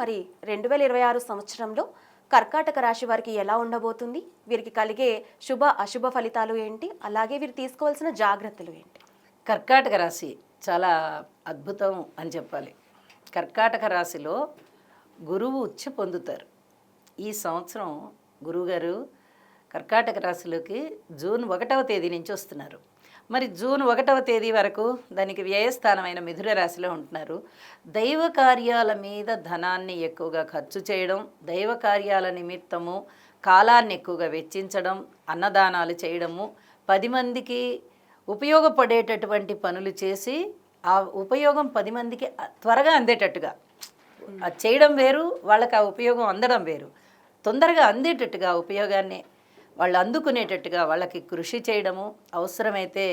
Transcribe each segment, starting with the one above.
మరి 2026 సంవత్సరంలో కర్కాటక రాశి వారికి ఎలా ఉండబోతుంది, వీరికి కలిగే శుభ అశుభ ఫలితాలు ఏంటి, అలాగే వీరు తీసుకోవాల్సిన జాగ్రత్తలు ఏంటి? కర్కాటక రాశి చాలా అద్భుతం అని చెప్పాలి. కర్కాటక రాశిలో గురువు ఉచ్చ పొందుతారు. ఈ సంవత్సరం గురువుగారు కర్కాటక రాశిలోకి జూన్ 1వ తేదీ నుంచి వస్తున్నారు. మరి జూన్ 1వ తేదీ వరకు దానికి వ్యయస్థానమైన మిథున రాశిలో ఉంటున్నారు. దైవ కార్యాల మీద ధనాన్ని ఎక్కువగా ఖర్చు చేయడం, దైవ కార్యాల నిమిత్తము కాలాన్ని ఎక్కువగా వెచ్చించడం, అన్నదానాలు చేయడము, 10 మందికి ఉపయోగపడేటటువంటి పనులు చేసి ఆ ఉపయోగం 10 మందికి త్వరగా అందేటట్టుగా అది చేయడం వేరు, వాళ్ళకి ఆ ఉపయోగం అందడం వేరు. తొందరగా అందేటట్టుగా ఉపయోగాన్ని వాళ్ళు అందుకునేటట్టుగా వాళ్ళకి కృషి చేయడము, అవసరమైతే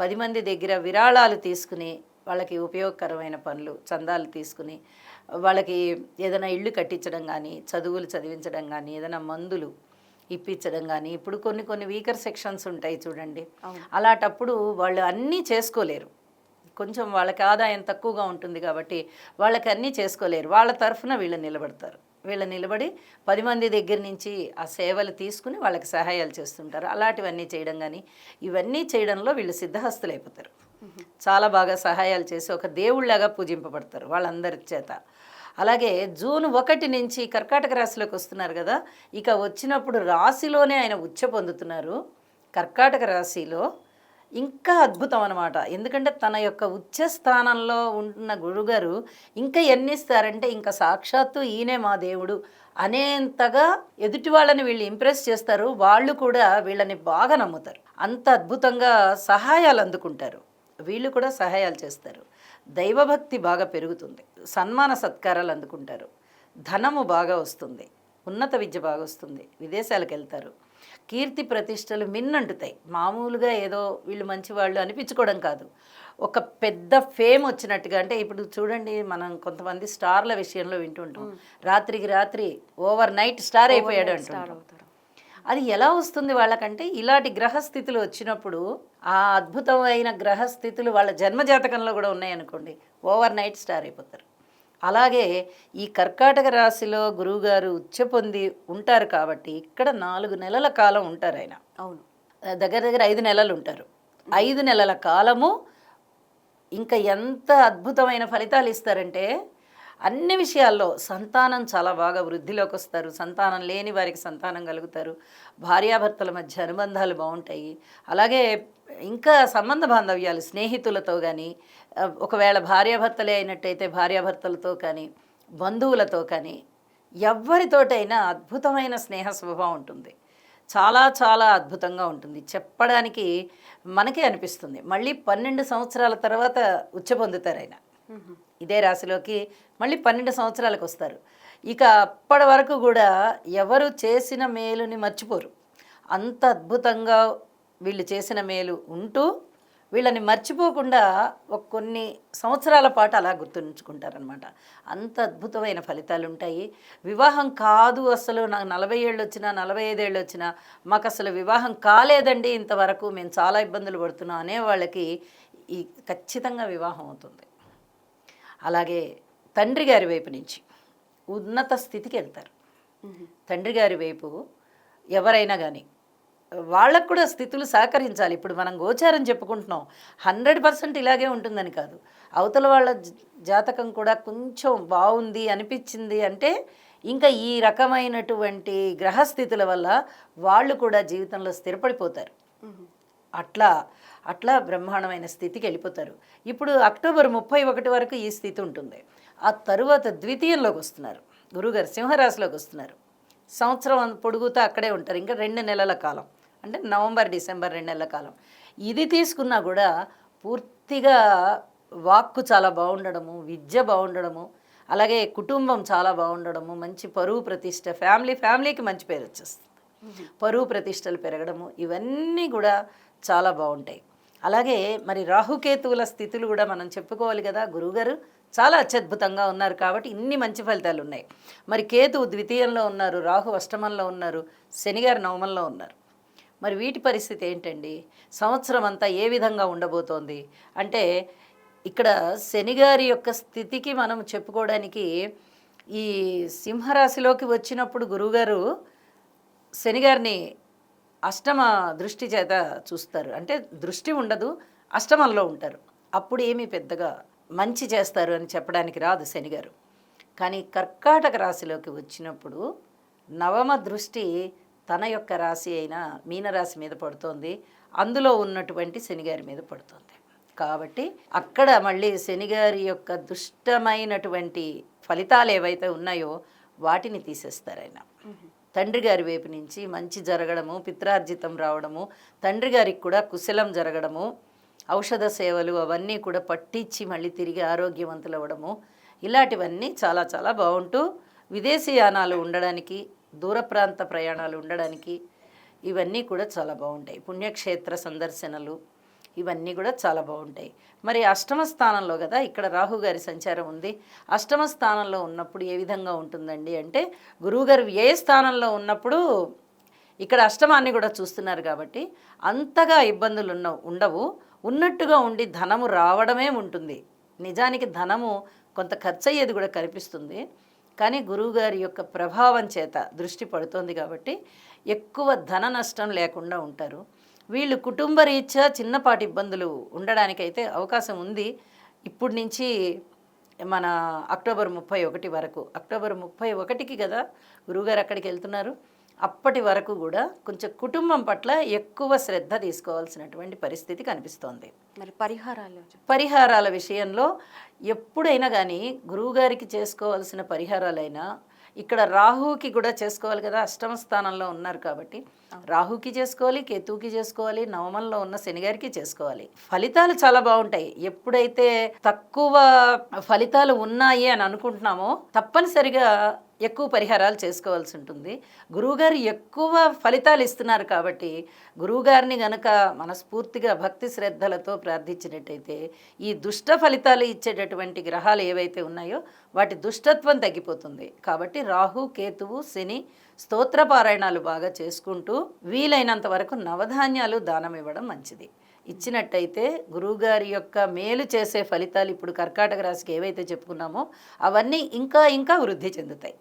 10 మంది దగ్గర విరాళాలు తీసుకుని వాళ్ళకి ఉపయోగకరమైన పనులు చందాలు తీసుకుని వాళ్ళకి ఏదైనా ఇళ్ళు కట్టించడం కానీ, చదువులు చదివించడం కానీ, ఏదైనా మందులు ఇప్పించడం కానీ. ఇప్పుడు కొన్ని వీకర్ సెక్షన్స్ ఉంటాయి చూడండి, అలాంటప్పుడు వాళ్ళు అన్నీ చేసుకోలేరు. కొంచెం వాళ్ళకి ఆదాయం తక్కువగా ఉంటుంది కాబట్టి వాళ్ళకి అన్నీ చేసుకోలేరు. వాళ్ళ తరఫున వీళ్ళు నిలబడతారు. వీళ్ళు నిలబడి 10 మంది దగ్గర నుంచి ఆ సేవలు తీసుకుని వాళ్ళకి సహాయాలు చేస్తుంటారు. అలాంటివన్నీ చేయడం కానీ, ఇవన్నీ చేయడంలో వీళ్ళు సిద్ధహస్తులైపోతారు. చాలా బాగా సహాయాలు చేసి ఒక దేవుళ్ళలాగా పూజింపబడతారు వాళ్ళందరి చేత. అలాగే జూన్ 1 నుంచి కర్కాటక రాశిలోకి వస్తున్నారు కదా, ఇక వచ్చినప్పుడు రాశిలోనే ఆయన ఉచ్చ పొందుతున్నారు. కర్కాటక రాశిలో ఇంకా అద్భుతం అన్నమాట. ఎందుకంటే తన యొక్క ఉచ్చ స్థానంలో ఉన్న గురుగారు ఇంకా ఎన్ని ఇస్తారంటే, ఇంకా సాక్షాత్తు ఈయనే మా దేవుడు అనేంతగా ఎదుటి వాళ్ళని వీళ్ళు ఇంప్రెస్ చేస్తారు. వాళ్ళు కూడా వీళ్ళని బాగా నమ్ముతారు. అంత అద్భుతంగా సహాయాలు అందుకుంటారు. వీళ్ళు కూడా సహాయాలు చేస్తారు. దైవభక్తి బాగా పెరుగుతుంది. సన్మాన సత్కారాలు అందుకుంటారు. ధనము బాగా వస్తుంది. ఉన్నత విద్య బాగా వస్తుంది. విదేశాలకు వెళ్తారు. కీర్తి ప్రతిష్టలు మిన్నంటుతాయి. మామూలుగా ఏదో వీళ్ళు మంచివాళ్ళు అనిపించుకోవడం కాదు, ఒక పెద్ద ఫేమ్ వచ్చినట్టుగా. అంటే ఇప్పుడు చూడండి, మనం కొంతమంది స్టార్ల విషయంలో వింటుంటాం, రాత్రికి రాత్రి ఓవర్ నైట్ స్టార్ అయిపోయాడు అంటుంటారు. అది ఎలా వస్తుంది వాళ్ళకంటే, ఇలాంటి గ్రహస్థితులు వచ్చినప్పుడు, ఆ అద్భుతమైన గ్రహస్థితులు వాళ్ళ జన్మజాతకంలో కూడా ఉన్నాయనుకోండి, ఓవర్ నైట్ స్టార్ అయిపోతారు. అలాగే ఈ కర్కాటక రాశిలో గురువుగారు ఉచ్చ పొంది ఉంటారు కాబట్టి ఇక్కడ 4 నెలల కాలం ఉంటారు ఆయన. అవును, దగ్గర దగ్గర 5 నెలలు ఉంటారు. 5 నెలల కాలము ఇంకా ఎంత అద్భుతమైన ఫలితాలు ఇస్తారంటే, అన్ని విషయాల్లో సంతానం చాలా బాగా వృద్ధిలోకి వస్తారు. సంతానం లేని వారికి సంతానం కలుగుతారు. భార్యాభర్తల మధ్య అనుబంధాలు బాగుంటాయి. అలాగే ఇంకా సంబంధ బాంధవ్యాలు స్నేహితులతో కానీ, ఒకవేళ భార్యాభర్తలే అయినట్టయితే భార్యాభర్తలతో కానీ, బంధువులతో కానీ, ఎవరితోటైనా అద్భుతమైన స్నేహ స్వభావం ఉంటుంది. చాలా చాలా అద్భుతంగా ఉంటుంది. చెప్పడానికి మనకే అనిపిస్తుంది. మళ్ళీ 12 సంవత్సరాల తర్వాత ఉచ్చ పొందుతారు ఆయన. ఇదే రాశిలోకి మళ్ళీ 12 సంవత్సరాలకు వస్తారు. ఇక అప్పటి వరకు కూడా ఎవరు చేసిన మేలుని మర్చిపోరు. అంత అద్భుతంగా వీళ్ళు చేసిన మేలు ఉంటూ వీళ్ళని మర్చిపోకుండా కొన్ని సంవత్సరాల పాటు అలా గుర్తుంచుకుంటారనమాట. అంత అద్భుతమైన ఫలితాలు ఉంటాయి. వివాహం కాదు అసలు, నాకు 40 ఏళ్ళు వచ్చినా 45 ఏళ్ళు వచ్చినా మాకు అసలు వివాహం కాలేదండి ఇంతవరకు, మేము చాలా ఇబ్బందులు పడుతున్నాం అనే వాళ్ళకి ఈ ఖచ్చితంగా వివాహం అవుతుంది. అలాగే తండ్రి గారి వైపు నుంచి ఉన్నత స్థితికి వెళ్తారు. తండ్రి గారి వైపు ఎవరైనా కానీ వాళ్ళకు కూడా స్థితులు సహకరించాలి. ఇప్పుడు మనం గోచారం చెప్పుకుంటున్నాం, 100% ఇలాగే ఉంటుందని కాదు. అవతల వాళ్ళ జాతకం కూడా కొంచెం బాగుంది అనిపించింది అంటే ఇంకా ఈ రకమైనటువంటి గ్రహస్థితుల వల్ల వాళ్ళు కూడా జీవితంలో స్థిరపడిపోతారు. అట్లా బ్రహ్మాండమైన స్థితికి వెళ్ళిపోతారు. ఇప్పుడు అక్టోబర్ 31 వరకు ఈ స్థితి ఉంటుంది. ఆ తరువాత ద్వితీయంలోకి వస్తున్నారు గురుగారు, సింహరాశిలోకి వస్తున్నారు. సంవత్సరం పొడుగుతా అక్కడే ఉంటారు. ఇంకా 2 నెలల కాలం, అంటే నవంబర్ డిసెంబర్ 2 నెలల కాలం. ఇది తీసుకున్నా కూడా పూర్తిగా వాక్కు చాలా బాగుండడము, విద్య బాగుండడము, అలాగే కుటుంబం చాలా బాగుండడము, మంచి పరువు ప్రతిష్ట, ఫ్యామిలీకి మంచి పేరు వచ్చేస్తుంది. పరువు ప్రతిష్టలు పెరగడము, ఇవన్నీ కూడా చాలా బాగుంటాయి. అలాగే మరి రాహుకేతువుల స్థితులు కూడా మనం చెప్పుకోవాలి కదా. గురువుగారు చాలా అత్యద్భుతంగా ఉన్నారు కాబట్టి ఇన్ని మంచి ఫలితాలు ఉన్నాయి. మరి కేతువు ద్వితీయంలో ఉన్నారు, రాహు అష్టమంలో ఉన్నారు, శనిగారు నవమంలో ఉన్నారు. మరి వీటి పరిస్థితి ఏంటండి? సంవత్సరం అంతా ఏ విధంగా ఉండబోతోంది అంటే, ఇక్కడ శనిగారి యొక్క స్థితికి మనం చెప్పుకోవడానికి ఈ సింహరాశిలోకి వచ్చినప్పుడు గురువుగారు శనిగారిని అష్టమ దృష్టి చేత చూస్తారు. అంటే దృష్టి ఉండదు, అష్టమంలో ఉంటారు. అప్పుడు ఏమీ పెద్దగా మంచి చేస్తారు అని చెప్పడానికి రాదు శనిగారు. కానీ కర్కాటక రాశిలోకి వచ్చినప్పుడు నవమ దృష్టి తన యొక్క రాశి అయిన మీనరాశి మీద పడుతోంది. అందులో ఉన్నటువంటి శనిగారి మీద పడుతుంది. కాబట్టి అక్కడ మళ్ళీ శనిగారి యొక్క దుష్టమైనటువంటి ఫలితాలు ఏవైతే ఉన్నాయో వాటిని తీసేస్తారు ఆయన. తండ్రి గారి వైపు నుంచి మంచి జరగడము, పిత్రార్జితం రావడము, తండ్రి గారికి కూడా కుశలం జరగడము, ఔషధ సేవలు అవన్నీ కూడా పట్టించి మళ్ళీ తిరిగి ఆరోగ్యవంతులు అవ్వడము, ఇలాంటివన్నీ చాలా చాలా బాగుంటూ విదేశీయానాలు ఉండడానికి, దూర ప్రాంత ప్రయాణాలు ఉండడానికి ఇవన్నీ కూడా చాలా బాగుంటాయి. పుణ్యక్షేత్ర సందర్శనలు ఇవన్నీ కూడా చాలా బాగుంటాయి. మరి అష్టమ స్థానంలో కదా ఇక్కడ రాహు గారి సంచారం ఉంది. అష్టమ స్థానంలో ఉన్నప్పుడు ఏ విధంగా ఉంటుందండి అంటే, గురువుగారు ఏ స్థానంలో ఉన్నప్పుడు ఇక్కడ అష్టమాన్ని కూడా చూస్తున్నారు కాబట్టి అంతగా ఇబ్బందులు ఉండవు. ఉన్నట్టుగా ఉండి ధనము రావడమే ఉంటుంది. నిజానికి ధనము కొంత ఖర్చు అయ్యేది కూడా కనిపిస్తుంది. కానీ గురువుగారి యొక్క ప్రభావం చేత దృష్టి పడుతోంది కాబట్టి ఎక్కువ ధన నష్టం లేకుండా ఉంటారు. వీళ్ళు కుటుంబ రీత్యా చిన్నపాటి ఇబ్బందులు ఉండడానికైతే అవకాశం ఉంది. ఇప్పటి నుంచి మన అక్టోబర్ 31 వరకు, అక్టోబర్ 31కి కదా గురువుగారు అక్కడికి వెళ్తున్నారు. అప్పటి వరకు కూడా కొంచెం కుటుంబం పట్ల ఎక్కువ శ్రద్ధ తీసుకోవాల్సినటువంటి పరిస్థితి కనిపిస్తోంది. మరి పరిహారాల విషయంలో ఎప్పుడైనా కానీ గురువుగారికి చేసుకోవాల్సిన పరిహారాలైనా ఇక్కడ రాహుకి కూడా చేసుకోవాలి కదా, అష్టమ స్థానంలో ఉన్నారు కాబట్టి రాహుకి చేసుకోవాలి, కేతువుకి చేసుకోవాలి, నవమంలో ఉన్న శనిగారికి చేసుకోవాలి. ఫలితాలు చాలా బాగుంటాయి. ఎప్పుడైతే తక్కువ ఫలితాలు ఉన్నాయి అని అనుకుంటున్నామో తప్పనిసరిగా ఎక్కువ పరిహారాలు చేసుకోవాల్సి ఉంటుంది. గురువుగారు ఎక్కువ ఫలితాలు ఇస్తున్నారు కాబట్టి గురువుగారిని గనక మనస్ఫూర్తిగా భక్తి శ్రద్ధలతో ప్రార్థించినట్టయితే ఈ దుష్ట ఫలితాలు ఇచ్చేటటువంటి గ్రహాలు ఏవైతే ఉన్నాయో వాటి దుష్టత్వం తగ్గిపోతుంది. కాబట్టి రాహు, కేతువు, శని స్తోత్రపారాయణాలు బాగా చేసుకుంటూ వీలైనంత వరకు నవధాన్యాలు దానం ఇవ్వడం మంచిది. ఇచ్చినట్టయితే గురువుగారి యొక్క మేలు చేసే ఫలితాలు ఇప్పుడు కర్కాటక రాశికి ఏవైతే చెప్పుకున్నామో అవన్నీ ఇంకా ఇంకా వృద్ధి చెందుతాయి.